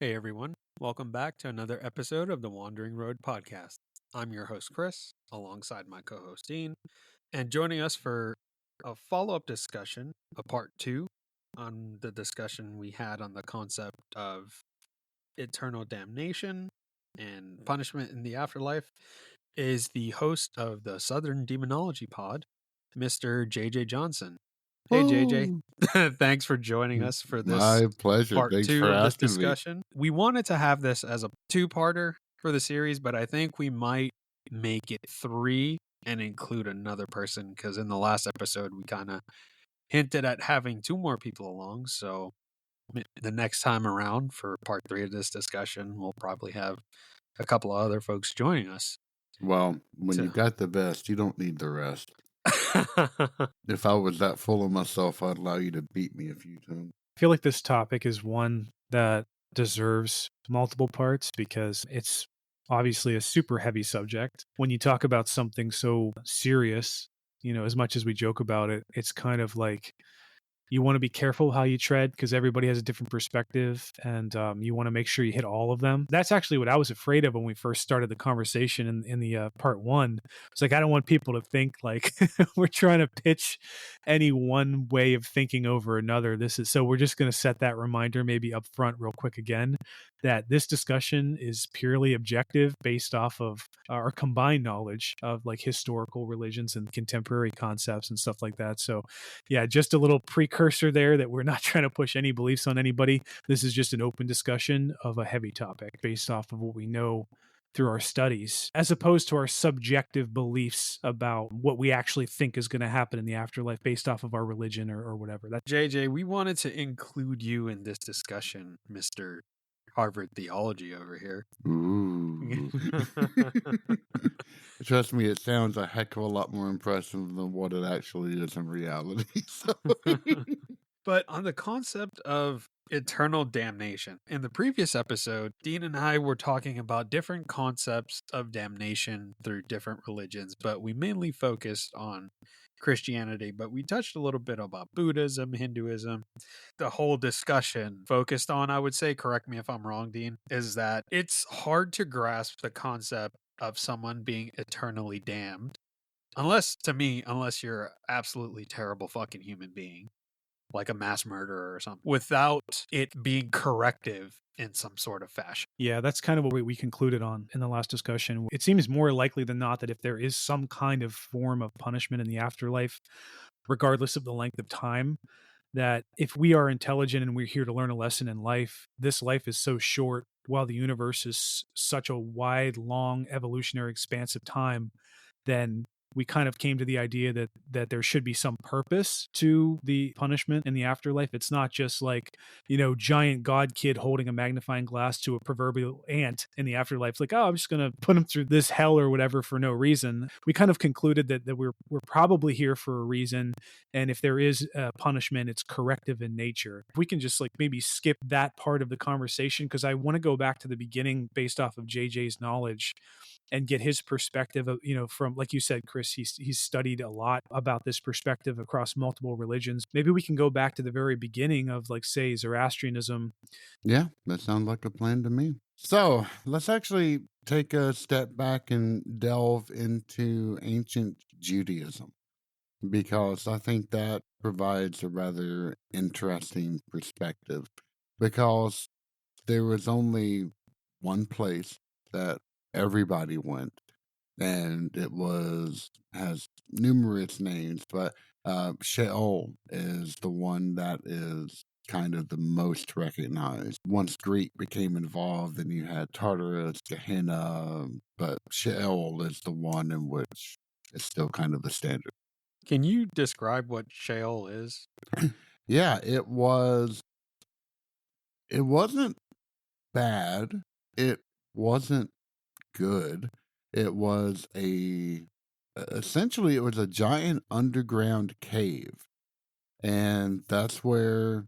Hey everyone, welcome back to another episode of the Wandering Road Podcast. I'm your host Chris, alongside my co-host Dean, and joining us for a follow-up discussion, a part 2, on the discussion we had on the concept of eternal damnation and punishment in the afterlife, is the host of the Southern Demonology Pod, Mr. JJ Johnson. Hey JJ, thanks for joining us for this My pleasure. part Thanks 2 for of this asking me. discussion. We wanted to have this as a 2-parter for the series, but I think we might make it 3 and include another person, because in the last episode we kind of hinted at having 2 more people along. So the next time around for part 3 of this discussion, we'll probably have a couple of other folks joining us. Well, when you got the best, you don't need the rest. If I was that full of myself, I'd allow you to beat me a few times. I feel like this topic is one that deserves multiple parts because it's obviously a super heavy subject. When you talk about something so serious, as much as we joke about it, it's kind of like you want to be careful how you tread because everybody has a different perspective and you want to make sure you hit all of them. That's actually what I was afraid of when we first started the conversation in the part 1. It's like, I don't want people to think like we're trying to pitch any one way of thinking over another. So we're just going to set that reminder maybe up front real quick again, that this discussion is purely objective based off of our combined knowledge of like historical religions and contemporary concepts and stuff like that. So yeah, just a little precursor there that we're not trying to push any beliefs on anybody. This is just an open discussion of a heavy topic based off of what we know through our studies, as opposed to our subjective beliefs about what we actually think is going to happen in the afterlife based off of our religion or whatever. JJ, we wanted to include you in this discussion, Mr. Harvard theology over here. Ooh. Trust me, it sounds a heck of a lot more impressive than what it actually is in reality. So. But on the concept of eternal damnation, in the previous episode, Dean and I were talking about different concepts of damnation through different religions, but we mainly focused on Christianity, but we touched a little bit about Buddhism, Hinduism. The whole discussion focused on, I would say, correct me if I'm wrong, Dean, is that it's hard to grasp the concept of someone being eternally damned. Unless you're absolutely terrible fucking human being, like a mass murderer or something, without it being corrective in some sort of fashion. Yeah, that's kind of what we concluded on in the last discussion. It seems more likely than not that if there is some kind of form of punishment in the afterlife, regardless of the length of time, that if we are intelligent and we're here to learn a lesson in life, this life is so short while the universe is such a wide, long, evolutionary, expansive time, then we kind of came to the idea that there should be some purpose to the punishment in the afterlife. It's not just like, giant God kid holding a magnifying glass to a proverbial ant in the afterlife. It's like, oh, I'm just going to put him through this hell or whatever for no reason. We kind of concluded that we're probably here for a reason. And if there is a punishment, it's corrective in nature. If we can just like maybe skip that part of the conversation, because I want to go back to the beginning based off of JJ's knowledge and get his perspective of, from, like you said, Chris, he's studied a lot about this perspective across multiple religions. Maybe we can go back to the very beginning of, like, say, Zoroastrianism. Yeah, that sounds like a plan to me. So let's actually take a step back and delve into ancient Judaism, because I think that provides a rather interesting perspective, because there was only one place that everybody went, and it has numerous names, but Sheol is the one that is kind of the most recognized. Once Greek became involved, then you had Tartarus, Gehenna, but Sheol is the one in which is still kind of the standard. Can you describe what Sheol is? Yeah, it wasn't bad. It wasn't good. It was essentially it was a giant underground cave. And that's where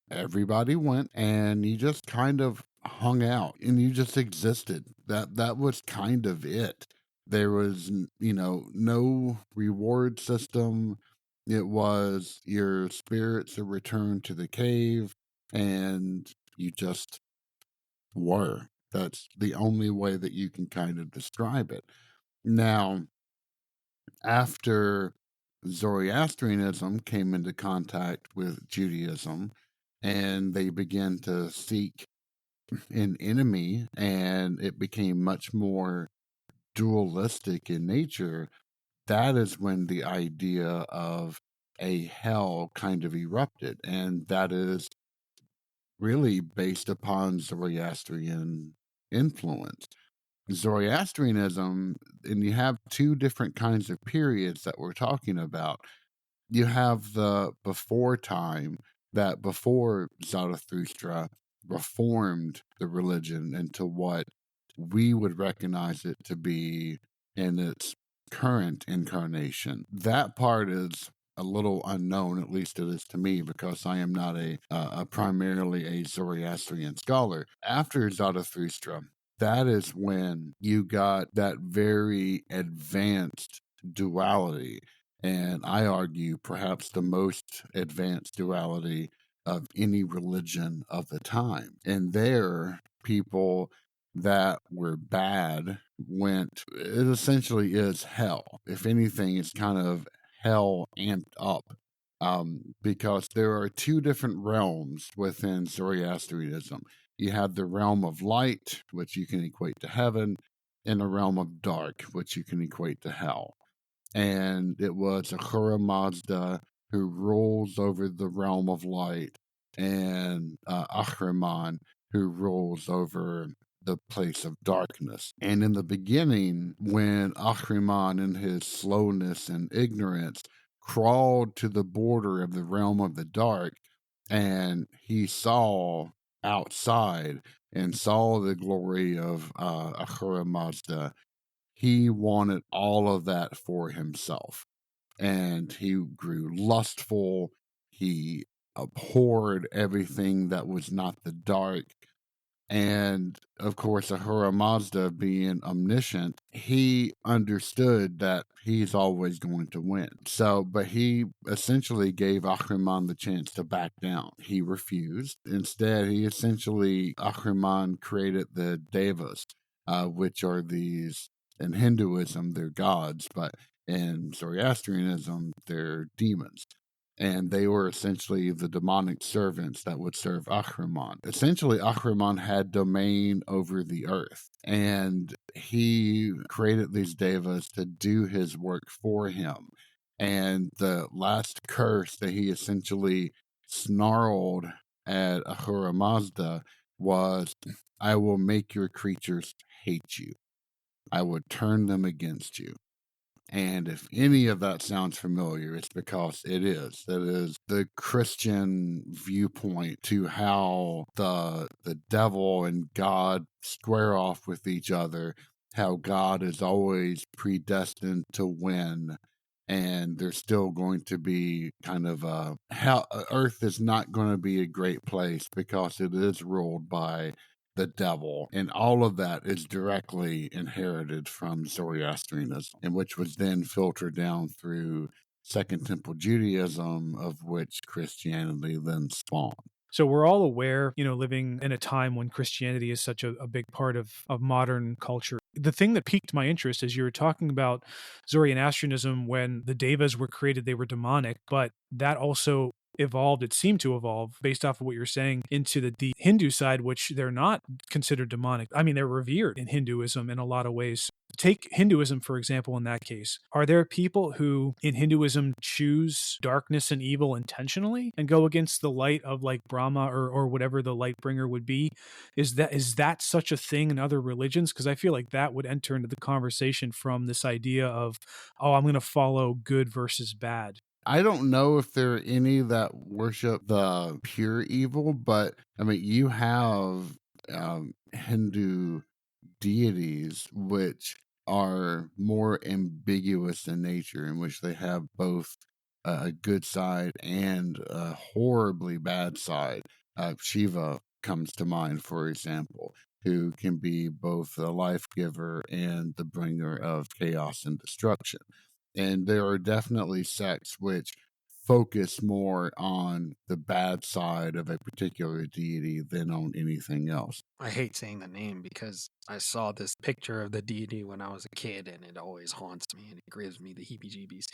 everybody went, and you just kind of hung out and you just existed. That was kind of it. There was, no reward system. It was your spirits are returned to the cave, and you just were. That's the only way that you can kind of describe it. Now, after Zoroastrianism came into contact with Judaism and they began to seek an enemy, and it became much more dualistic in nature, that is when the idea of a hell kind of erupted. And that is really based upon Zoroastrian influence. Zoroastrianism, and you have two different kinds of periods that we're talking about. You have the before time, that before Zarathustra reformed the religion into what we would recognize it to be in its current incarnation. That part is a little unknown, at least it is to me, because I am not a primarily a Zoroastrian scholar. After Zarathustra, that is when you got that very advanced duality, and I argue perhaps the most advanced duality of any religion of the time. And there, people that were bad went, it essentially is hell. If anything, it's kind of hell amped up. Because there are two different realms within Zoroastrianism. You have the realm of light, which you can equate to heaven, and a realm of dark, which you can equate to hell. And it was Ahura Mazda who rules over the realm of light, and Ahriman who rules over the place of darkness. And in the beginning, when Ahriman, in his slowness and ignorance, crawled to the border of the realm of the dark, and he saw outside and saw the glory of Ahura Mazda, he wanted all of that for himself. And he grew lustful. He abhorred everything that was not the dark. And of course, Ahura Mazda, being omniscient, he understood that he's always going to win. So, but he essentially gave Ahriman the chance to back down. He refused. Instead, Ahriman created the Devas, which are these, in Hinduism, they're gods, but in Zoroastrianism, they're demons. And they were essentially the demonic servants that would serve Ahriman. Essentially, Ahriman had domain over the earth, and he created these devas to do his work for him. And the last curse that he essentially snarled at Ahura Mazda was, "I will make your creatures hate you. I would turn them against you." And if any of that sounds familiar, it's because it is. That is the Christian viewpoint to how the devil and God square off with each other, how God is always predestined to win, and there's still going to be kind of how Earth is not going to be a great place because it is ruled by the devil, and all of that is directly inherited from Zoroastrianism, and which was then filtered down through Second Temple Judaism, of which Christianity then spawned. So we're all aware, living in a time when Christianity is such a big part of modern culture. The thing that piqued my interest is you were talking about Zoroastrianism. When the devas were created, they were demonic, but that also evolved, it seemed to evolve based off of what you're saying, into the Hindu side, which they're not considered demonic. I mean, they're revered in Hinduism in a lot of ways. Take Hinduism, for example, in that case. Are there people who in Hinduism choose darkness and evil intentionally and go against the light of like Brahma or whatever the light bringer would be? Is that such a thing in other religions? Because I feel like that would enter into the conversation from this idea of, oh, I'm going to follow good versus bad. I don't know if there are any that worship the pure evil, but I mean, you have Hindu deities which are more ambiguous in nature, in which they have both a good side and a horribly bad side. Shiva comes to mind, for example, who can be both the life giver and the bringer of chaos and destruction. And there are definitely sects which focus more on the bad side of a particular deity than on anything else. I hate saying the name because I saw this picture of the deity when I was a kid, and it always haunts me and it gives me the heebie-jeebies.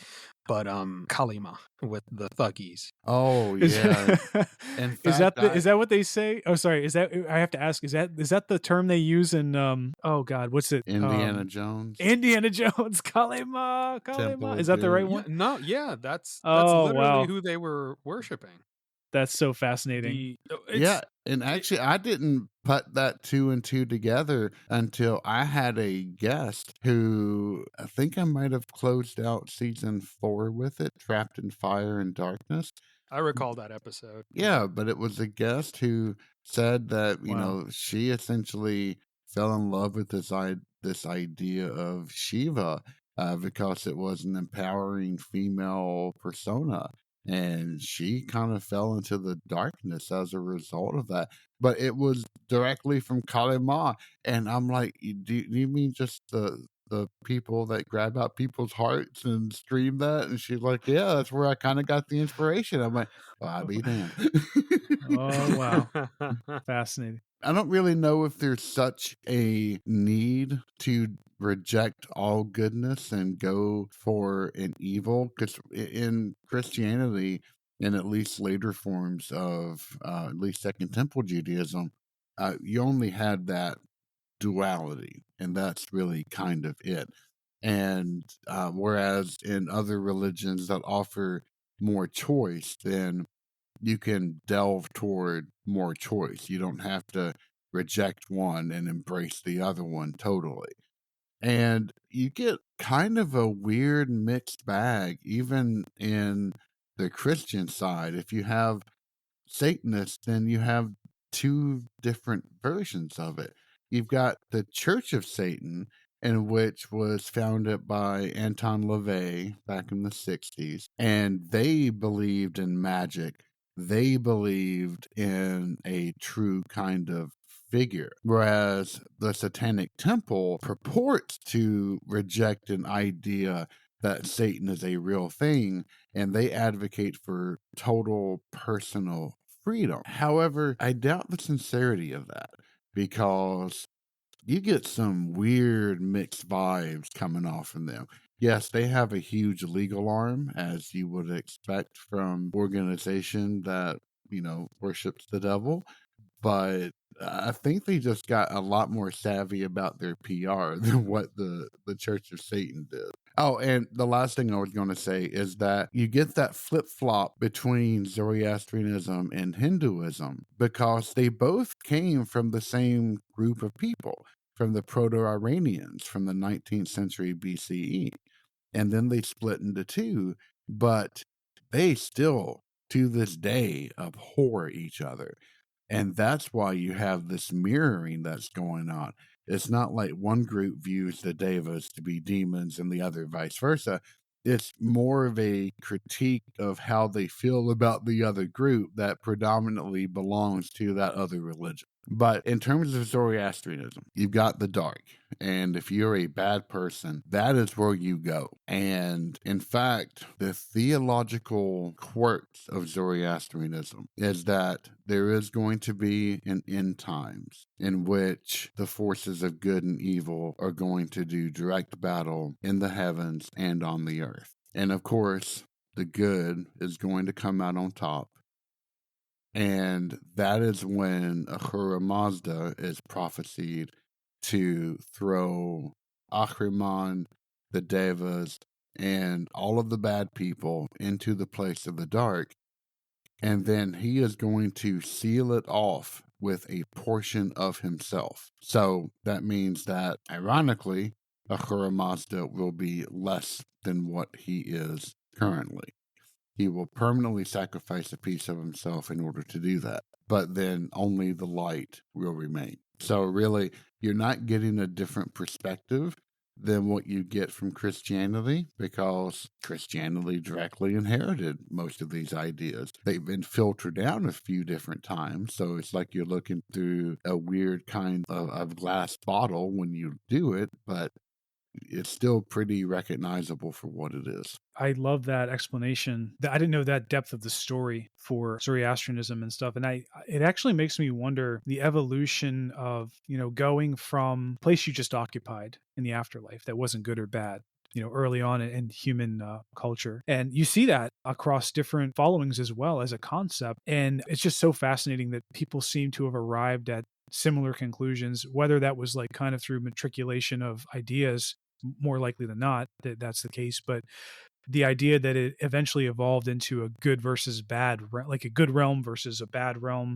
But Kalima with the thuggies. Oh Is, yeah. In is fact, is that what they say? Oh, sorry. Is that, I have to ask, is that the term they use in oh God, what's it? Indiana Jones, Indiana Jones, Kalima. Temple Is of that the right Doom. one? No, yeah, that's Oh literally wow, who they were worshiping. that's so fascinating. Yeah, and actually, I didn't put that 2 and 2 together until I had a guest who I think I might have closed out season 4 with it, Trapped in Fire and Darkness. I recall that episode. Yeah, but it was a guest who said that, Wow. she essentially fell in love with this idea of Shiva because it was an empowering female persona. And she kind of fell into the darkness as a result of that. But it was directly from Kali Ma. And I'm like, do you mean just the people that grab out people's hearts and stream that? And she's like, yeah, that's where I kind of got the inspiration. I'm like, well, I'll be damned. Oh wow, fascinating. I don't really know if there's such a need to reject all goodness and go for an evil, because in Christianity, and at least later forms of at least Second Temple Judaism, you only had that duality, and that's really kind of it. And whereas in other religions that offer more choice, then you can delve toward more choice. You don't have to reject one and embrace the other one totally. And you get kind of a weird mixed bag, even in the Christian side. If you have Satanists, then you have two different versions of it. You've got the Church of Satan, in which was founded by Anton LaVey back in the 60s, and they believed in magic. They believed in a true kind of figure, whereas the Satanic Temple purports to reject an idea that Satan is a real thing, and they advocate for total personal freedom. However, I doubt the sincerity of that, because you get some weird mixed vibes coming off from them. Yes, they have a huge legal arm, as you would expect from organization that, worships the devil, but I think they just got a lot more savvy about their PR than what the Church of Satan did. Oh, and the last thing I was going to say is that you get that flip flop between Zoroastrianism and Hinduism, because they both came from the same group of people, from the Proto-Iranians from the 19th century BCE. And then they split into two, but they still, to this day, abhor each other. And that's why you have this mirroring that's going on. It's not like one group views the devas to be demons and the other vice versa. It's more of a critique of how they feel about the other group that predominantly belongs to that other religion. But in terms of Zoroastrianism, you've got the dark. And if you're a bad person, that is where you go. And in fact, the theological quirks of Zoroastrianism is that there is going to be an end times in which the forces of good and evil are going to do direct battle in the heavens and on the earth. And of course, the good is going to come out on top. And that is when Ahura Mazda is prophesied to throw Ahriman, the Devas, and all of the bad people into the place of the dark. And then he is going to seal it off with a portion of himself. So that means that, ironically, Ahura Mazda will be less than what he is currently. He will permanently sacrifice a piece of himself in order to do that. But then only the light will remain. So really, you're not getting a different perspective than what you get from Christianity, because Christianity directly inherited most of these ideas. They've been filtered down a few different times. So it's like you're looking through a weird kind of glass bottle when you do it, but it's still pretty recognizable for what it is. I love that explanation. I didn't know that depth of the story for Zoroastrianism and stuff. And it actually makes me wonder the evolution of, going from place you just occupied in the afterlife that wasn't good or bad, early on in human culture. And you see that across different followings as well as a concept. And it's just so fascinating that people seem to have arrived at similar conclusions, whether that was like kind of through matriculation of ideas, more likely than not that that's the case. But the idea that it eventually evolved into a good versus bad, like a good realm versus a bad realm.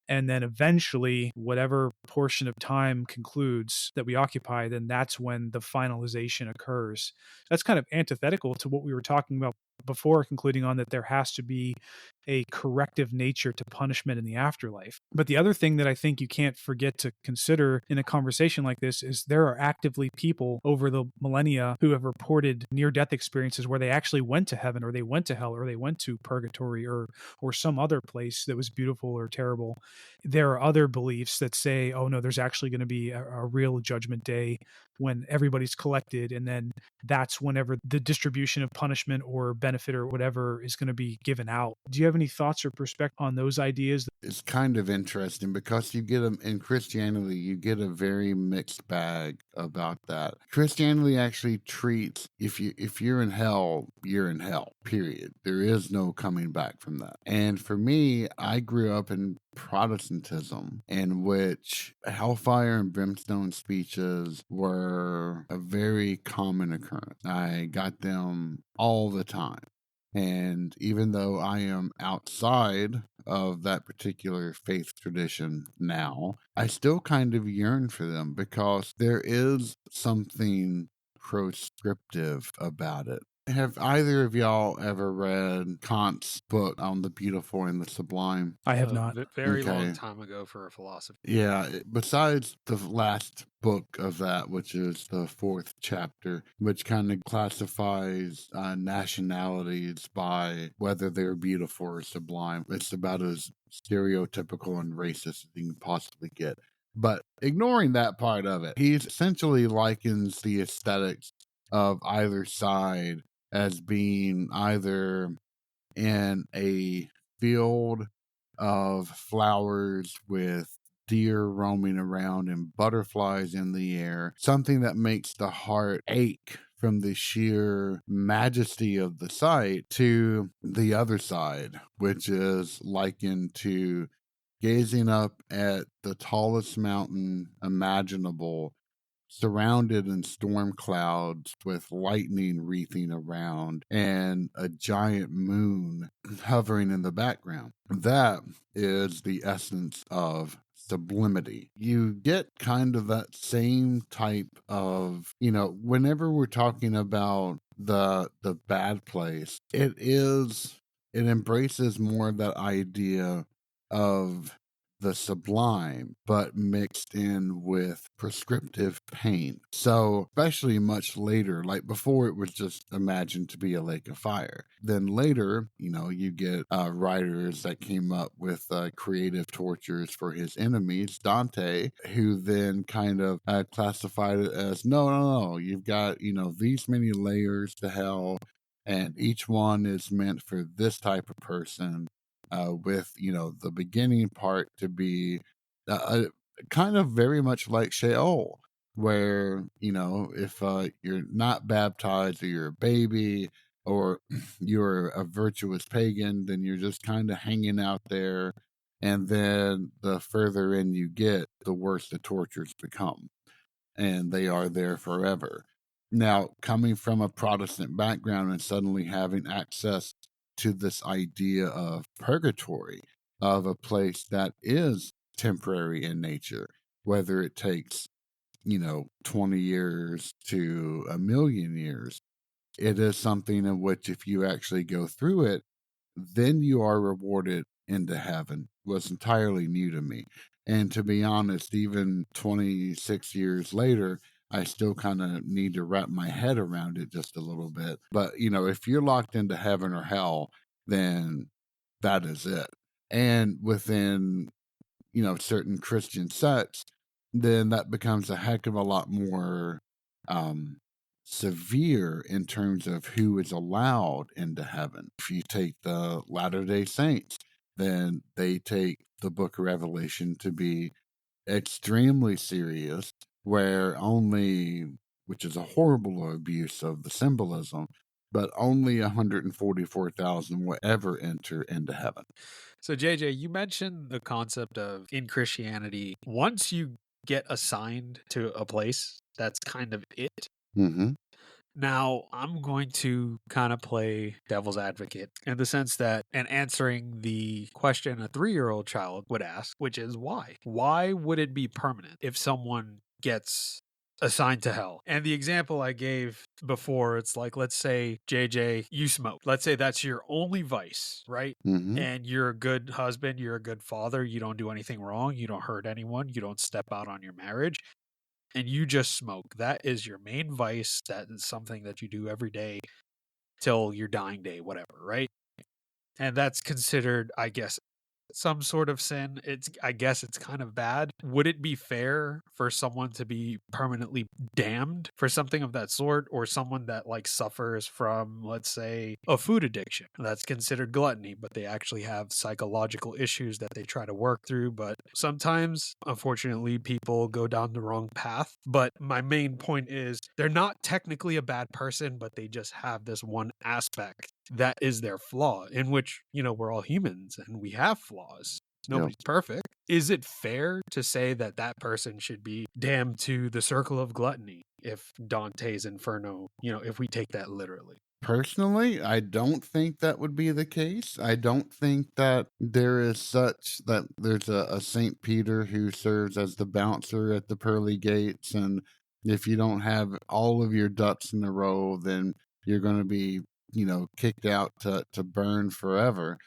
And then eventually, whatever portion of time concludes that we occupy, then that's when the finalization occurs. That's kind of antithetical to what we were talking about before, concluding on that there has to be a corrective nature to punishment in the afterlife. But the other thing that I think you can't forget to consider in a conversation like this is there are actively people over the millennia who have reported near-death experiences where they actually went to heaven or they went to hell or they went to purgatory or some other place that was beautiful or terrible. There are other beliefs that say, oh no, there's actually going to be a real judgment day when everybody's collected, and then that's whenever the distribution of punishment or benefit or whatever is going to be given out. Do you have any thoughts or perspective on those ideas? It's kind of interesting because you get them in Christianity, you get a very mixed bag about that. Christianity actually treats if you're in hell, you're in hell, period. There is no coming back from that. And for me, I grew up in Protestantism, in which hellfire and brimstone speeches were a very common occurrence. I got them all the time. And even though I am outside of that particular faith tradition now, I still kind of yearn for them because there is something proscriptive about it. Have either of y'all ever read Kant's book on the beautiful and the sublime? I have not. Very long Okay. time ago for a philosophy. Yeah, besides the last book of that, which is the fourth chapter, which kind of classifies nationalities by whether they're beautiful or sublime. It's about as stereotypical and racist as you can possibly get. But ignoring that part of it, he essentially likens the aesthetics of either side as being either in a field of flowers with deer roaming around and butterflies in the air, something that makes the heart ache from the sheer majesty of the sight, to the other side, which is likened to gazing up at the tallest mountain imaginable, surrounded in storm clouds with lightning wreathing around and a giant moon hovering in the background. That is the essence of sublimity. You get kind of that same type of, whenever we're talking about the bad place, it embraces more of that idea of the sublime, but mixed in with prescriptive pain. So, especially much later, like before it was just imagined to be a lake of fire. Then later, you get writers that came up with creative tortures for his enemies, Dante, who then kind of classified it as, no, you've got, these many layers to hell, and each one is meant for this type of person. With the beginning part to be kind of very much like Sheol, where if you're not baptized or you're a baby or you're a virtuous pagan, then you're just kind of hanging out there, and then the further in you get, the worse the tortures become, and they are there forever. Now, coming from a Protestant background and suddenly having access to this idea of purgatory, of a place that is temporary in nature, whether it takes, 20 years to a million years, it is something in which if you actually go through it, then you are rewarded into heaven. Was entirely new to me. And to be honest, even 26 years later, I still kind of need to wrap my head around it just a little bit. But, if you're locked into heaven or hell, then that is it. And within, certain Christian sects, then that becomes a heck of a lot more severe in terms of who is allowed into heaven. If you take the Latter-day Saints, then they take the book of Revelation to be extremely serious, where only, which is a horrible abuse of the symbolism, but only 144,000 will ever enter into heaven. So, JJ, you mentioned the concept of in Christianity, once you get assigned to a place, that's kind of it. Mm-hmm. Now, I'm going to kind of play devil's advocate in the sense that, and answering the question a 3-year-old child would ask, which is why? Why would it be permanent if someone gets assigned to hell? And the example I gave before, it's like, let's say, JJ, you smoke. Let's say that's your only vice, right? Mm-hmm. And you're a good husband, you're a good father, you don't do anything wrong, you don't hurt anyone, you don't step out on your marriage, and you just smoke. That is your main vice. That is something that you do every day till your dying day, whatever, right? And that's considered, I guess, some sort of sin. I guess it's kind of bad. Would it be fair for someone to be permanently damned for something of that sort, or someone that like suffers from, let's say, a food addiction? That's considered gluttony, but they actually have psychological issues that they try to work through. But sometimes, unfortunately, people go down the wrong path. But my main point is they're not technically a bad person, but they just have this one aspect that is their flaw, in which, we're all humans and we have flaws. Nobody's perfect. Is it fair to say that that person should be damned to the circle of gluttony if Dante's Inferno, if we take that literally? Personally, I don't think that would be the case. I don't think that there is such that there's a St. Peter who serves as the bouncer at the pearly gates, and if you don't have all of your ducks in a row, then you're going to be, kicked out to burn forever.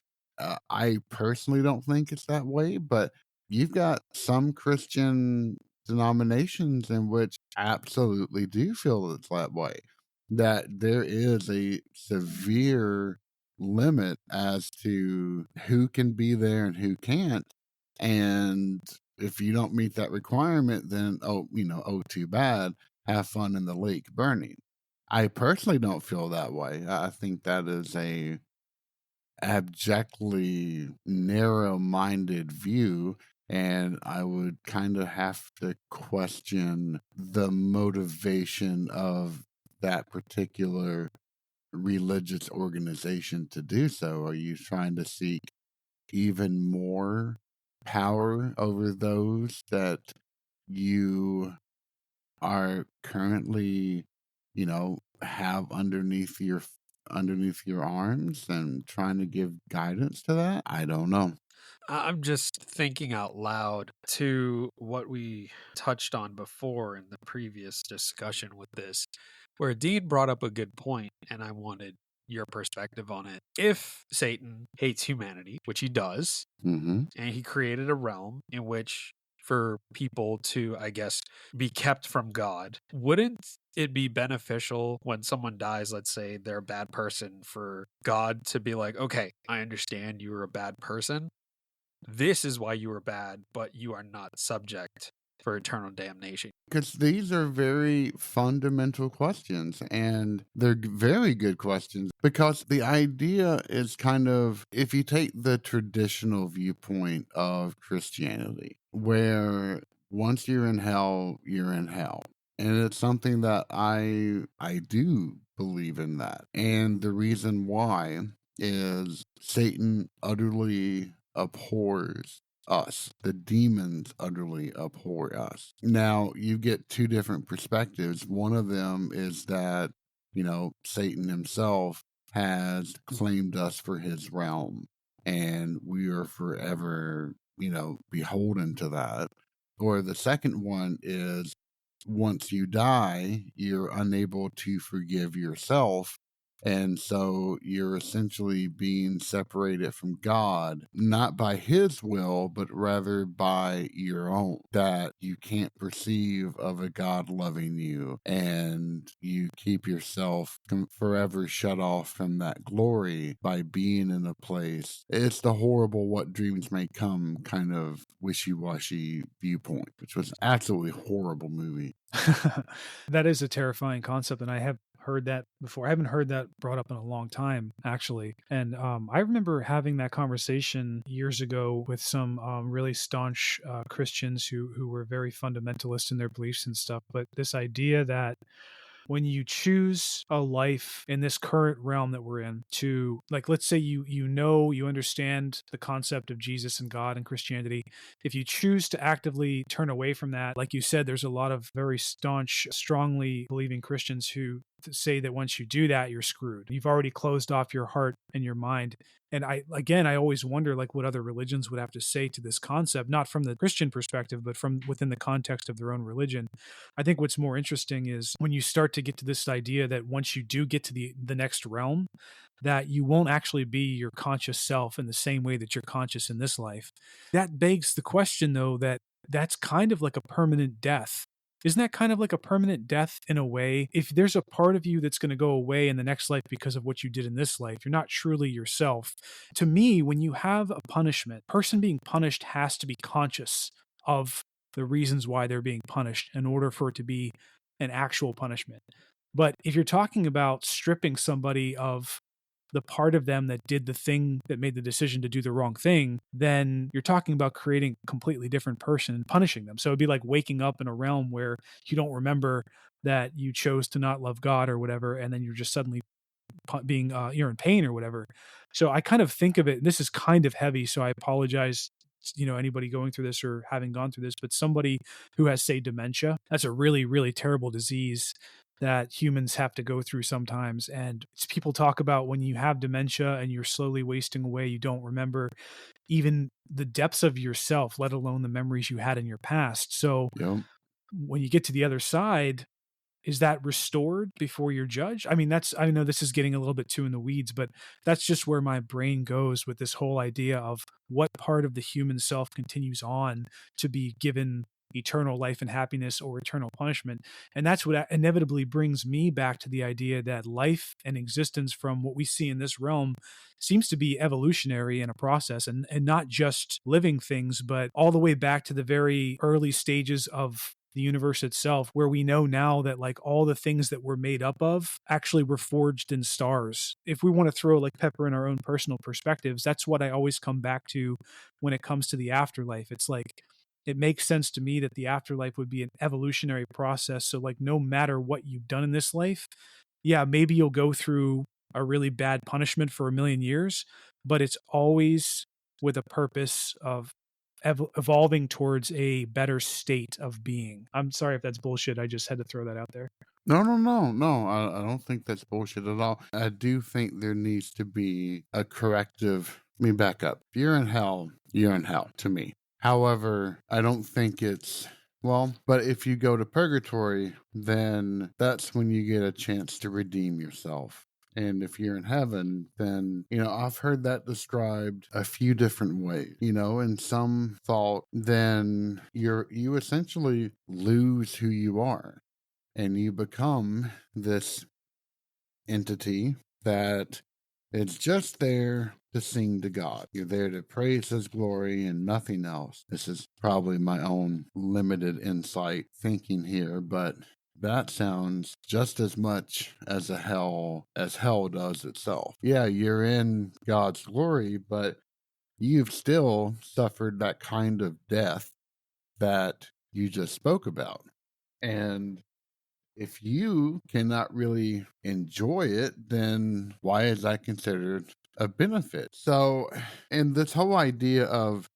I personally don't think it's that way, but you've got some Christian denominations in which absolutely do feel it's that way, that there is a severe limit as to who can be there and who can't. And if you don't meet that requirement, then, too bad. Have fun in the lake burning. I personally don't feel that way. I think that is a abjectly narrow-minded view, and I would kind of have to question the motivation of that particular religious organization to do so. Are you trying to seek even more power over those that you are currently, have underneath your arms and trying to give guidance to that? I don't know. I'm just thinking out loud to what we touched on before in the previous discussion with this, where Dean brought up a good point, and I wanted your perspective on it. If Satan hates humanity, which he does, Mm-hmm. and he created a realm in which for people to, I guess, be kept from God, wouldn't it be beneficial when someone dies, let's say they're a bad person, for God to be like, okay, I understand you were a bad person. This is why you were bad, but you are not subject for eternal damnation. Because these are very fundamental questions, and they're very good questions, because the idea is kind of, if you take the traditional viewpoint of Christianity, where once you're in hell, you're in hell. And it's something that I do believe in that. And the reason why is Satan utterly abhors us. The demons utterly abhor us. Now, you get two different perspectives. One of them is that, Satan himself has claimed us for his realm, and we are forever, beholden to that. Or the second one is, once you die, you're unable to forgive yourself, And so you're essentially being separated from God, not by his will, but rather by your own, that you can't perceive of a God loving you, and you keep yourself forever shut off from that glory by being in a place. It's the horrible what dreams may come kind of wishy-washy viewpoint, which was absolutely horrible movie. That is a terrifying concept, and I have heard that before. I haven't heard that brought up in a long time, actually. And I remember having that conversation years ago with some really staunch Christians who were very fundamentalist in their beliefs and stuff. But this idea that when you choose a life in this current realm that we're in, to, like, let's say you understand the concept of Jesus and God and Christianity, if you choose to actively turn away from that, like you said, there's a lot of very staunch, strongly believing Christians who say that once you do that, you're screwed. You've already closed off your heart and your mind. And I always wonder, like, what other religions would have to say to this concept, not from the Christian perspective, but from within the context of their own religion. I think what's more interesting is when you start to get to this idea that once you do get to the next realm, that you won't actually be your conscious self in the same way that you're conscious in this life. That begs the question, though, that's kind of like a permanent death. Isn't that kind of like a permanent death in a way? If there's a part of you that's going to go away in the next life because of what you did in this life, you're not truly yourself. To me, when you have a punishment, person being punished has to be conscious of the reasons why they're being punished in order for it to be an actual punishment. But if you're talking about stripping somebody of the part of them that did the thing, that made the decision to do the wrong thing, then you're talking about creating a completely different person and punishing them. So it'd be like waking up in a realm where you don't remember that you chose to not love God or whatever, and then you're just suddenly being you're in pain or whatever. So I kind of think of it, and this is kind of heavy, so I apologize, anybody going through this or having gone through this, but somebody who has, say, dementia, that's a really, really terrible disease that humans have to go through sometimes. And people talk about when you have dementia and you're slowly wasting away, you don't remember even the depths of yourself, let alone the memories you had in your past. So when you get to the other side, is that restored before you're judged? I mean, I know this is getting a little bit too in the weeds, but that's just where my brain goes with this whole idea of what part of the human self continues on to be given eternal life and happiness or eternal punishment. And that's what inevitably brings me back to the idea that life and existence from what we see in this realm seems to be evolutionary in a process, and not just living things, but all the way back to the very early stages of the universe itself, where we know now that, like, all the things that we're made up of actually were forged in stars. If we want to throw, like, pepper in our own personal perspectives, that's what I always come back to when it comes to the afterlife. It's like, it makes sense to me that the afterlife would be an evolutionary process. So, like, no matter what you've done in this life, yeah, maybe you'll go through a really bad punishment for a million years, but it's always with a purpose of evolving towards a better state of being. I'm sorry if that's bullshit. I just had to throw that out there. No. I don't think that's bullshit at all. I do think there needs to be a corrective. Let me back up. If you're in hell, you're in hell to me. However, I don't think it's, but if you go to purgatory, then that's when you get a chance to redeem yourself. And if you're in heaven, then, I've heard that described a few different ways, and some thought then you essentially lose who you are and you become this entity that it's just there to sing to God. You're there to praise His glory and nothing else. This is probably my own limited insight thinking here, but that sounds just as much as hell does itself. Yeah, you're in God's glory, but you've still suffered that kind of death that you just spoke about. And if you cannot really enjoy it, then why is that considered a benefit? So, and this whole idea of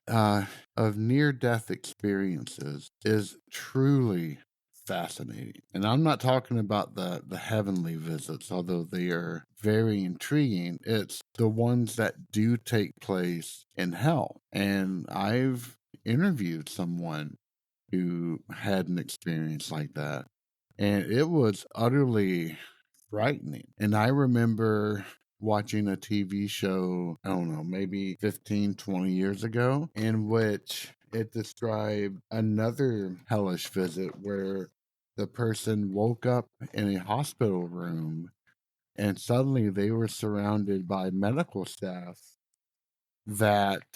near-death experiences is truly fascinating. And I'm not talking about the heavenly visits, although they are very intriguing. It's the ones that do take place in hell. And I've interviewed someone who had an experience like that. And it was utterly frightening. And I remember watching a TV show, I don't know, maybe 15, 20 years ago, in which it described another hellish visit where the person woke up in a hospital room and suddenly they were surrounded by medical staff that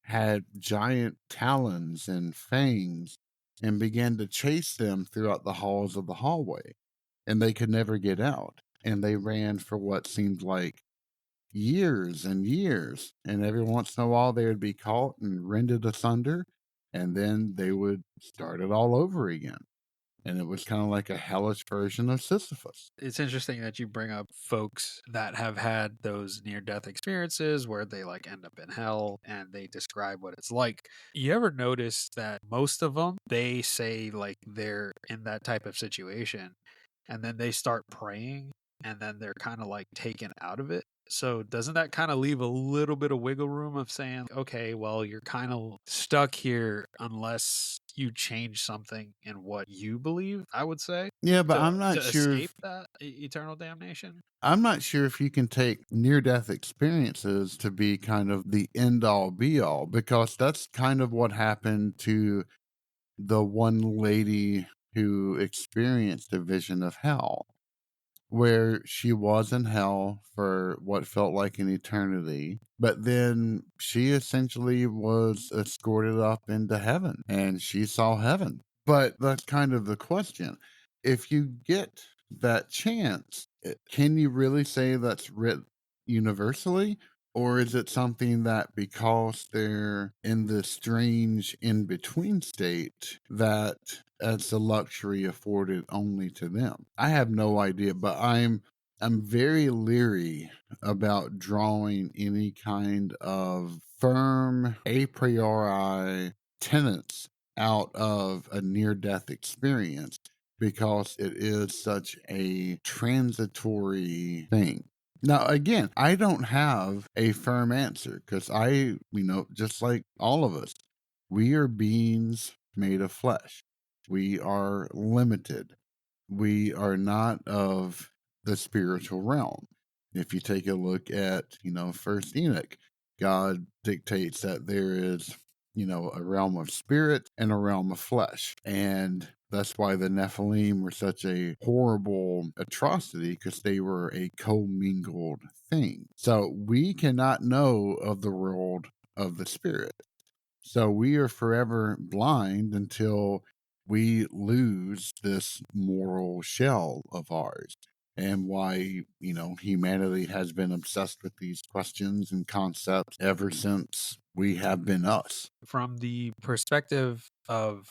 had giant talons and fangs and began to chase them throughout the halls of the hallway. And they could never get out. And they ran for what seemed like years and years. And every once in a while, they would be caught and rended asunder. And then they would start it all over again. And it was kind of like a hellish version of Sisyphus. It's interesting that you bring up folks that have had those near death experiences where they like end up in hell and they describe what it's like. You ever notice that most of them, they say like they're in that type of situation and then they start praying and then they're kind of like taken out of it? So doesn't that kind of leave a little bit of wiggle room of saying, okay, well, you're kind of stuck here unless you change something in what you believe, I would say, Yeah, but to I'm not sure escape if that eternal damnation? I'm not sure if you can take near death experiences to be kind of the end all be all, because that's kind of what happened to the one lady who experienced a vision of hell, where she was in hell for what felt like an eternity, but then she essentially was escorted up into heaven and she saw heaven. But that's kind of the question. If you get that chance, can you really say that's writ universally? Or is it something that because they're in this strange in between state, that it's a luxury afforded only to them? I have no idea, but I'm very leery about drawing any kind of firm a priori tenets out of a near death experience because it is such a transitory thing. Now, again, I don't have a firm answer because just like all of us, we are beings made of flesh. We are limited. We are not of the spiritual realm. If you take a look at, First Enoch, God dictates that there is, a realm of spirit and a realm of flesh. And that's why the Nephilim were such a horrible atrocity, because they were a commingled thing. So we cannot know of the world of the spirit. So we are forever blind until we lose this moral shell of ours. And why, humanity has been obsessed with these questions and concepts ever since we have been us. From the perspective of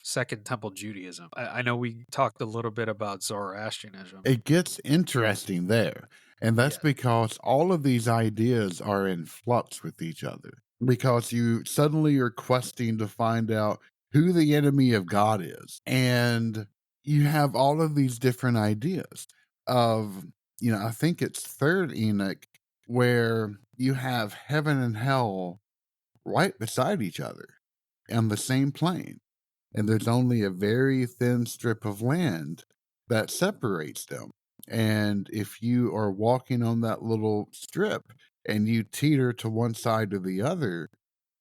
Second Temple Judaism, I know we talked a little bit about Zoroastrianism. It gets interesting there. And that's because all of these ideas are in flux with each other. Because you suddenly are questing to find out who the enemy of God is. And you have all of these different ideas of, I think it's Third Enoch, where you have heaven and hell right beside each other on the same plane. And there's only a very thin strip of land that separates them. And if you are walking on that little strip and you teeter to one side or the other,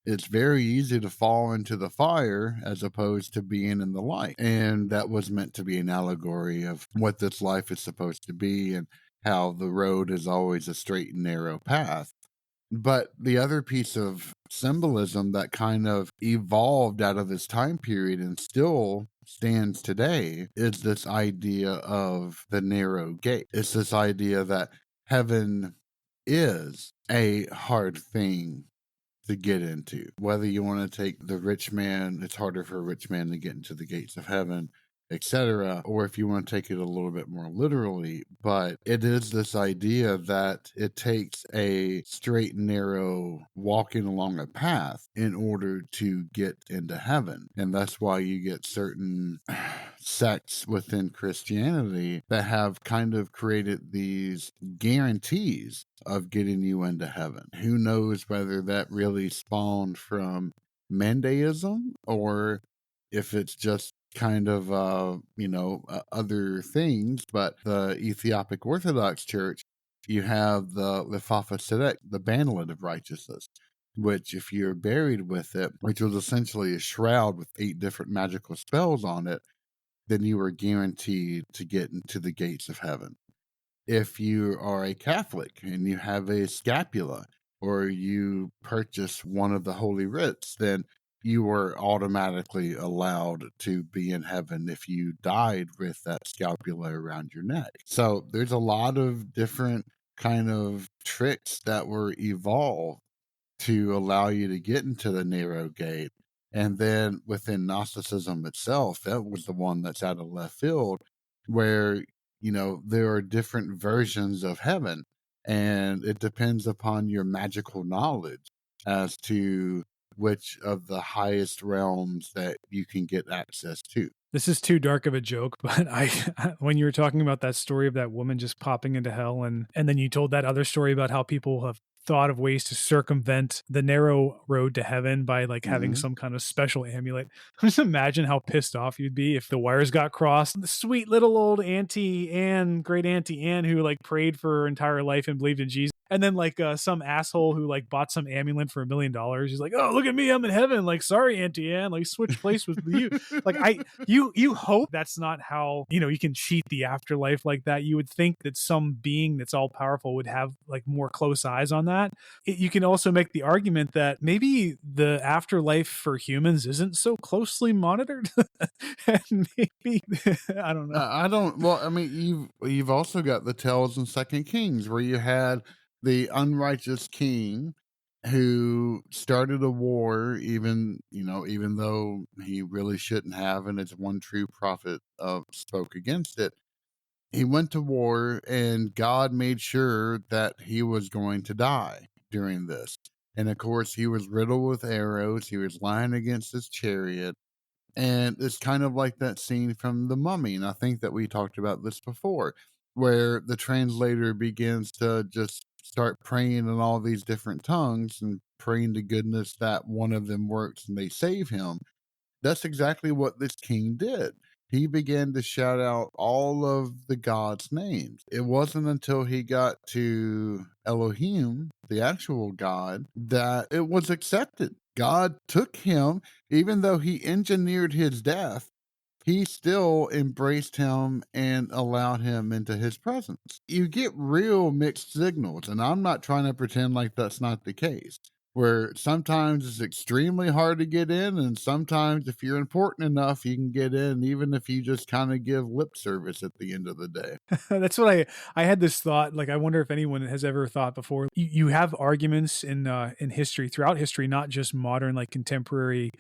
it's very easy to fall into the fire as opposed to being in the light. And that was meant to be an allegory of what this life is supposed to be and how the road is always a straight and narrow path. But the other piece of symbolism that kind of evolved out of this time period and still stands today is this idea of the narrow gate. It's this idea that heaven is a hard thing to get into. Whether you want to take the rich man, it's harder for a rich man to get into the gates of heaven, etc., or if you want to take it a little bit more literally, but it is this idea that it takes a straight and narrow walking along a path in order to get into heaven. And that's why you get certain sects within Christianity that have kind of created these guarantees of getting you into heaven. Who knows whether that really spawned from Mandaism or if it's just kind of, other things. But the Ethiopic Orthodox Church, you have the Lefafa Sedek, the banlet of righteousness, which if you're buried with it, which was essentially a shroud with 8 different magical spells on it, then you were guaranteed to get into the gates of heaven. If you are a Catholic and you have a scapula, or you purchase one of the holy writs, then you were automatically allowed to be in heaven if you died with that scapula around your neck. So there's a lot of different kind of tricks that were evolved to allow you to get into the narrow gate. And then within Gnosticism itself, that was the one that's out of left field, where, there are different versions of heaven, and it depends upon your magical knowledge as to which of the highest realms that you can get access to. This is too dark of a joke, but when you were talking about that story of that woman just popping into hell, and then you told that other story about how people have thought of ways to circumvent the narrow road to heaven by like having some kind of special amulet. Just imagine how pissed off you'd be if the wires got crossed. The sweet little old Auntie Anne, great Auntie Anne, who like prayed for her entire life and believed in Jesus. And then like some asshole who like bought some amulet for $1 million. He's like, oh, look at me, I'm in heaven. Like, sorry, Auntie Anne, like switch place with you. Like you hope that's not how, you can cheat the afterlife like that. You would think that some being that's all powerful would have like more close eyes on that. You can also make the argument that maybe the afterlife for humans isn't so closely monitored. And maybe, I don't know. Well, I mean, you've also got the tales in Second Kings where you had the unrighteous king who started a war, even though he really shouldn't have, and it's one true prophet spoke against it. He went to war, and God made sure that he was going to die during this. And of course, he was riddled with arrows. He was lying against his chariot. And it's kind of like that scene from The Mummy. And I think that we talked about this before, where the translator begins to just start praying in all these different tongues and praying to goodness that one of them works and they save him. That's exactly what this king did. He began to shout out all of the gods' names. It wasn't until he got to Elohim, the actual God, that it was accepted. God took him, even though he engineered his death, he still embraced him and allowed him into his presence. You get real mixed signals, and I'm not trying to pretend like that's not the case, where sometimes it's extremely hard to get in, and sometimes if you're important enough, you can get in, even if you just kind of give lip service at the end of the day. That's what I had this thought. Like, I wonder if anyone has ever thought before. You have arguments in history, throughout history, not just modern, like contemporary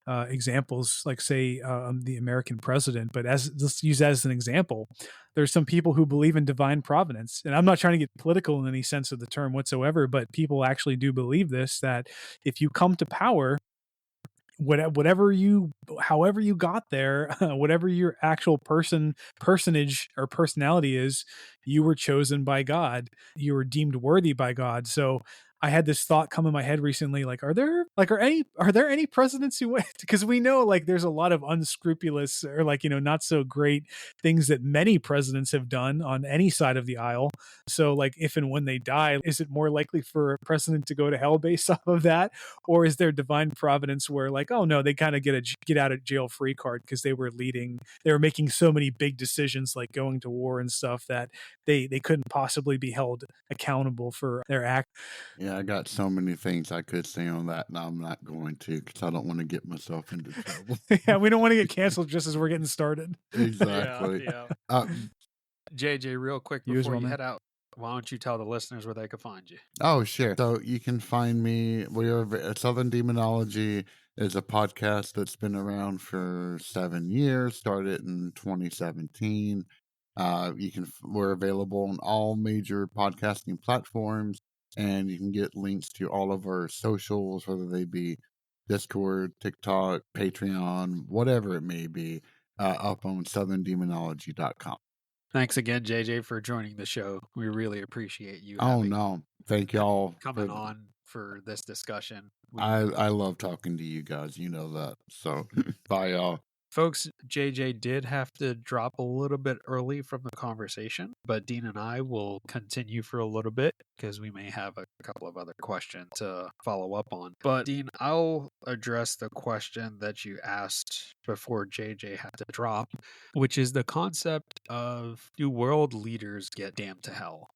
examples, like say the American president. But let's use that as an example. There's some people who believe in divine providence, and I'm not trying to get political in any sense of the term whatsoever. But people actually do believe this: that if you come to power, however you got there, whatever your actual personage or personality is, you were chosen by God. You were deemed worthy by God. So I had this thought come in my head recently, like, are there any presidents who went? Because we know like there's a lot of unscrupulous or like, not so great things that many presidents have done on any side of the aisle. So like if and when they die, is it more likely for a president to go to hell based off of that? Or is there divine providence where like, oh no, they kind of get a get out of jail free card because they were making so many big decisions like going to war and stuff that they couldn't possibly be held accountable for their act. Yeah, I got so many things I could say on that, and I'm not going to because I don't want to get myself into trouble. Yeah, we don't want to get canceled just as we're getting started. Exactly. Yeah. JJ, real quick You as before well, you man. head out, why don't you tell the listeners where they can find you? Oh, sure. So you can find me. Southern Demonology is a podcast that's been around for 7 years. Started in 2017. We're available on all major podcasting platforms, and you can get links to all of our socials, whether they be Discord, TikTok, Patreon, whatever it may be, up on southerndemonology.com. Thanks again, JJ, for joining the show. We really appreciate you. Oh, no. Thank y'all coming on for this discussion. I love talking to you guys. You know that. So bye, y'all. Folks, JJ did have to drop a little bit early from the conversation, but Dean and I will continue for a little bit because we may have a couple of other questions to follow up on. But Dean, I'll address the question that you asked before JJ had to drop, which is the concept of, do world leaders get damned to hell?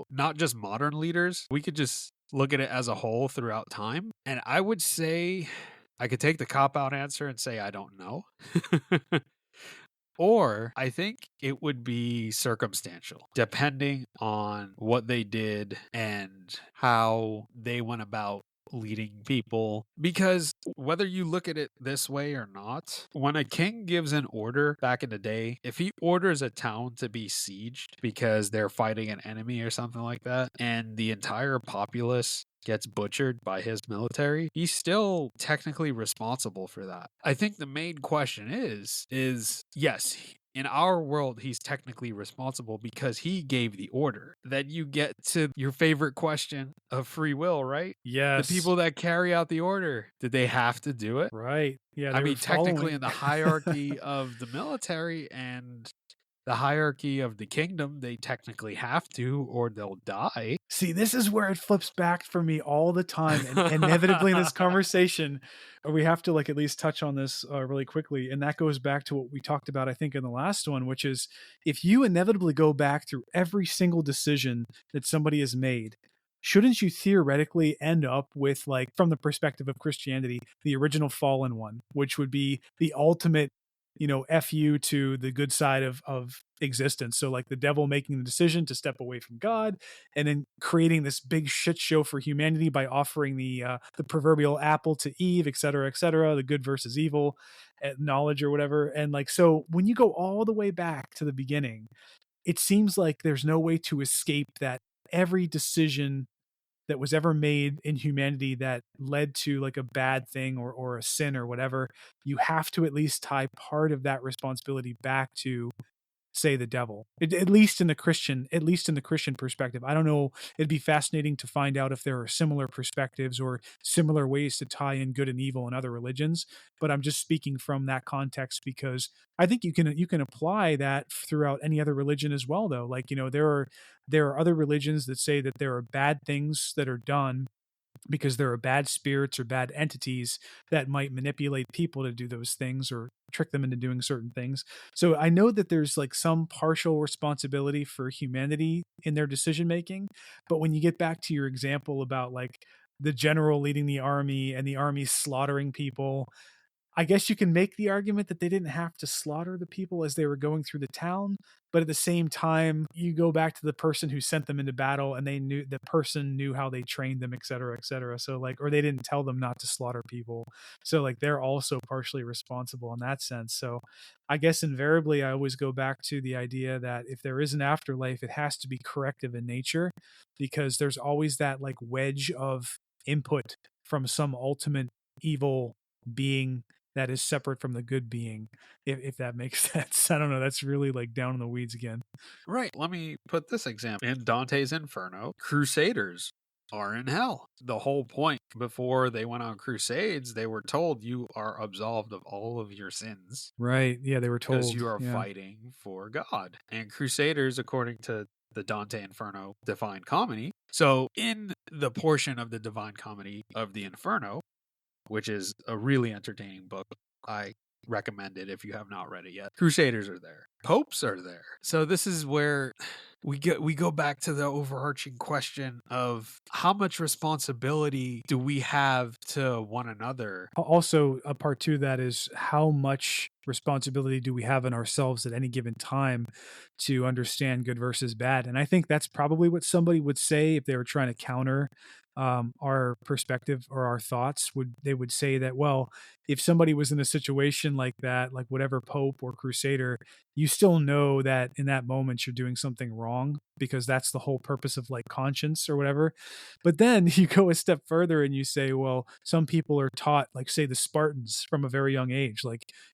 Not just modern leaders. We could just look at it as a whole throughout time. And I would say, I could take the cop-out answer and say I don't know. Or I think it would be circumstantial, depending on what they did and how they went about leading people. Because whether you look at it this way or not, when a king gives an order back in the day, if he orders a town to be sieged because they're fighting an enemy or something like that, and the entire populace gets butchered by his military, he's still technically responsible for that. I think the main question is yes, in our world, he's technically responsible because he gave the order. Then you get to your favorite question of free will, right? Yes. The people that carry out the order, did they have to do it? Right. Yeah. I mean, technically in the hierarchy of the military and the hierarchy of the kingdom, they technically have to, or they'll die. See, this is where it flips back for me all the time. And inevitably in this conversation, we have to at least touch on this really quickly. And that goes back to what we talked about, I think, in the last one, which is if you inevitably go back through every single decision that somebody has made, shouldn't you theoretically end up with, from the perspective of Christianity, the original fallen one, which would be the ultimate F you to the good side of existence. So the devil making the decision to step away from God and then creating this big shit show for humanity by offering the proverbial apple to Eve, et cetera, the good versus evil knowledge or whatever. And so when you go all the way back to the beginning, it seems like there's no way to escape that every decision that was ever made in humanity that led to a bad thing or a sin or whatever, you have to at least tie part of that responsibility back to, say, the devil. At least in the Christian perspective. I don't know. It'd be fascinating to find out if there are similar perspectives or similar ways to tie in good and evil in other religions. But I'm just speaking from that context because I think you can apply that throughout any other religion as well, though. There are other religions that say that there are bad things that are done because there are bad spirits or bad entities that might manipulate people to do those things or trick them into doing certain things. So I know that there's some partial responsibility for humanity in their decision making. But when you get back to your example about the general leading the army and the army slaughtering people, I guess you can make the argument that they didn't have to slaughter the people as they were going through the town. But at the same time, you go back to the person who sent them into battle and the person knew how they trained them, et cetera, et cetera. So or they didn't tell them not to slaughter people. So they're also partially responsible in that sense. So I guess invariably I always go back to the idea that if there is an afterlife, it has to be corrective in nature because there's always that wedge of input from some ultimate evil being that is separate from the good being, if that makes sense. I don't know. That's really down in the weeds again. Right. Let me put this example. In Dante's Inferno, crusaders are in hell. The whole point before they went on crusades, they were told you are absolved of all of your sins. Right. Yeah, they were told. Because you are fighting for God. And crusaders, according to the Dante Inferno Divine Comedy. So in the portion of the Divine Comedy of the Inferno, which is a really entertaining book, I recommend it if you have not read it yet. Crusaders are there. Popes are there. So this is where we go back to the overarching question of how much responsibility do we have to one another? Also, a part to that is how much responsibility do we have in ourselves at any given time to understand good versus bad? And I think that's probably what somebody would say if they were trying to counter our perspective or our thoughts. They would say that, well, if somebody was in a situation like that, whatever pope or crusader, you still know that in that moment you're doing something wrong because that's the whole purpose of conscience or whatever. But then you go a step further and you say, well, some people are taught, say the Spartans from a very young age,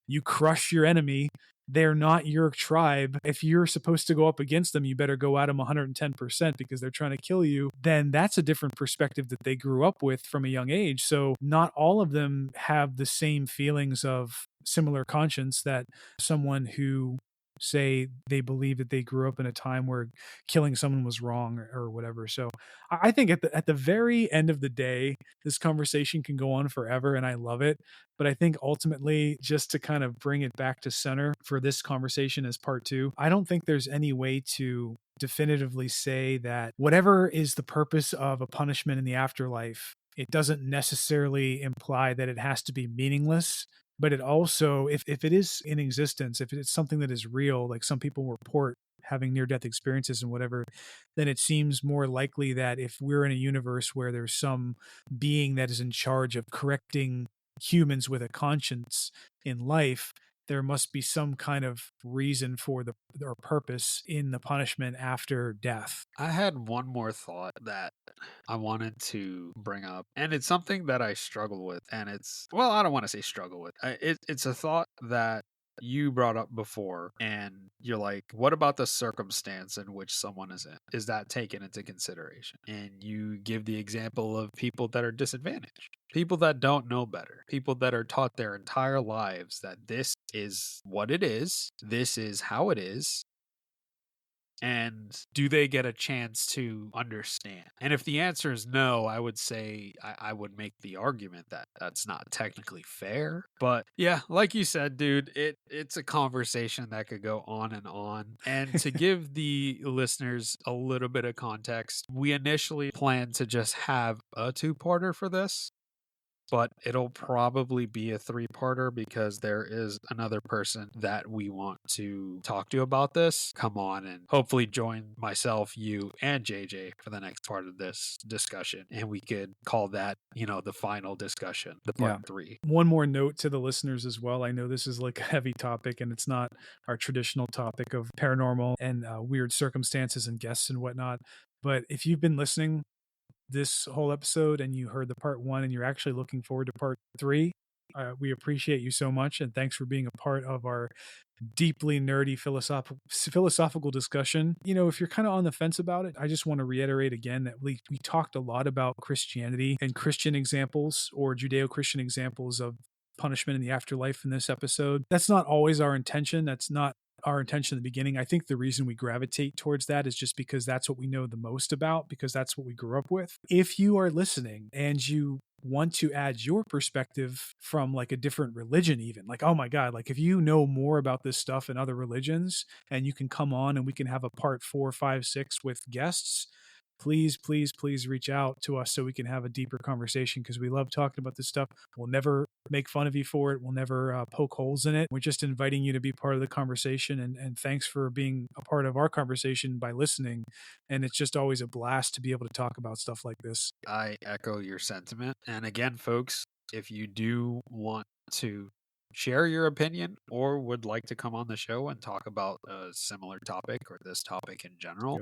you crush your enemy they're not your tribe. If you're supposed to go up against them, you better go at them 110% because they're trying to kill you. Then that's a different perspective that they grew up with from a young age. So not all of them have the same feelings of similar conscience that someone who say they believe that they grew up in a time where killing someone was wrong or whatever. So I think at the very end of the day, this conversation can go on forever and I love it. But I think ultimately, just to kind of bring it back to center for this conversation as part two, I don't think there's any way to definitively say that whatever is the purpose of a punishment in the afterlife, it doesn't necessarily imply that it has to be meaningless. But it also, if it is in existence, if it's something that is real, like some people report having near-death experiences and whatever, then it seems more likely that if we're in a universe where there's some being that is in charge of correcting humans with a conscience in life, there must be some kind of reason for or purpose in the punishment after death. I had one more thought that I wanted to bring up, and it's something that I struggle with, and well, I don't want to say struggle with. It's a thought that you brought up before, and you're like, what about the circumstance in which someone is in? Is that taken into consideration? And you give the example of people that are disadvantaged, people that don't know better, people that are taught their entire lives that this is what it is, this is how it is. And do they get a chance to understand? And if the answer is no, I would say I would make the argument that that's not technically fair. But yeah, like you said, dude, it's a conversation that could go on and on. And to give the listeners a little bit of context, we initially planned to just have a two-parter for this. But it'll probably be a three-parter because there is another person that we want to talk to about this. Come on and hopefully join myself, you, and JJ for the next part of this discussion. And we could call that, the final discussion, the part 3. One more note to the listeners as well. I know this is like a heavy topic and it's not our traditional topic of paranormal and weird circumstances and guests and whatnot. But if you've been listening this whole episode and you heard the part 1 and you're actually looking forward to part 3, we appreciate you so much, and thanks for being a part of our deeply nerdy philosophical discussion. If you're kind of on the fence about it, I just want to reiterate again that we talked a lot about Christianity and Christian examples or Judeo-Christian examples of punishment in the afterlife in this episode. That's not always our intention. That's not our intention in the beginning. I think the reason we gravitate towards that is just because that's what we know the most about, because that's what we grew up with. If you are listening and you want to add your perspective from like a different religion, even like, oh my God, like if you know more about this stuff in other religions and you can come on and we can have a part 4, 5, 6 with guests, please reach out to us so we can have a deeper conversation, because we love talking about this stuff. We'll never make fun of you for it. We'll never poke holes in it. We're just inviting you to be part of the conversation, and thanks for being a part of our conversation by listening. And it's just always a blast to be able to talk about stuff like this. I echo your sentiment. And again, folks, if you do want to share your opinion or would like to come on the show and talk about a similar topic or this topic in general,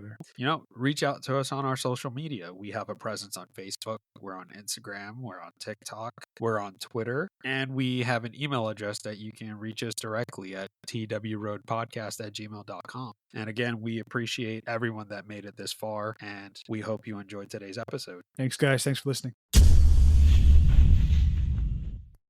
reach out to us on our social media. We have a presence on Facebook, we're on Instagram, we're on TikTok, we're on Twitter, and we have an email address that you can reach us directly at twroadpodcast@gmail.com. And again, we appreciate everyone that made it this far, and we hope you enjoyed today's episode. Thanks, guys. Thanks for listening.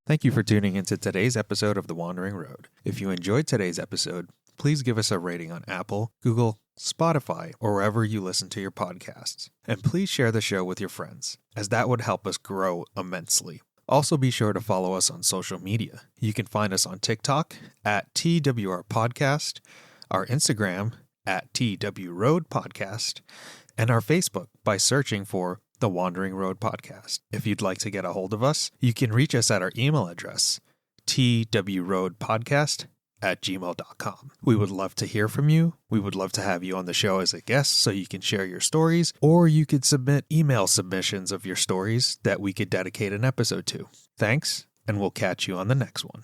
Thank you for tuning into today's episode of The Wandering Road. If you enjoyed today's episode, please give us a rating on Apple, Google, Spotify, or wherever you listen to your podcasts. And please share the show with your friends, as that would help us grow immensely. Also be sure to follow us on social media. You can find us on TikTok at twrpodcast, our Instagram at twroadpodcast, and our Facebook by searching for The Wandering Road Podcast. If you'd like to get a hold of us, you can reach us at our email address, twroadpodcast@gmail.com. We would love to hear from you. We would love to have you on the show as a guest so you can share your stories, or you could submit email submissions of your stories that we could dedicate an episode to. Thanks, and we'll catch you on the next one.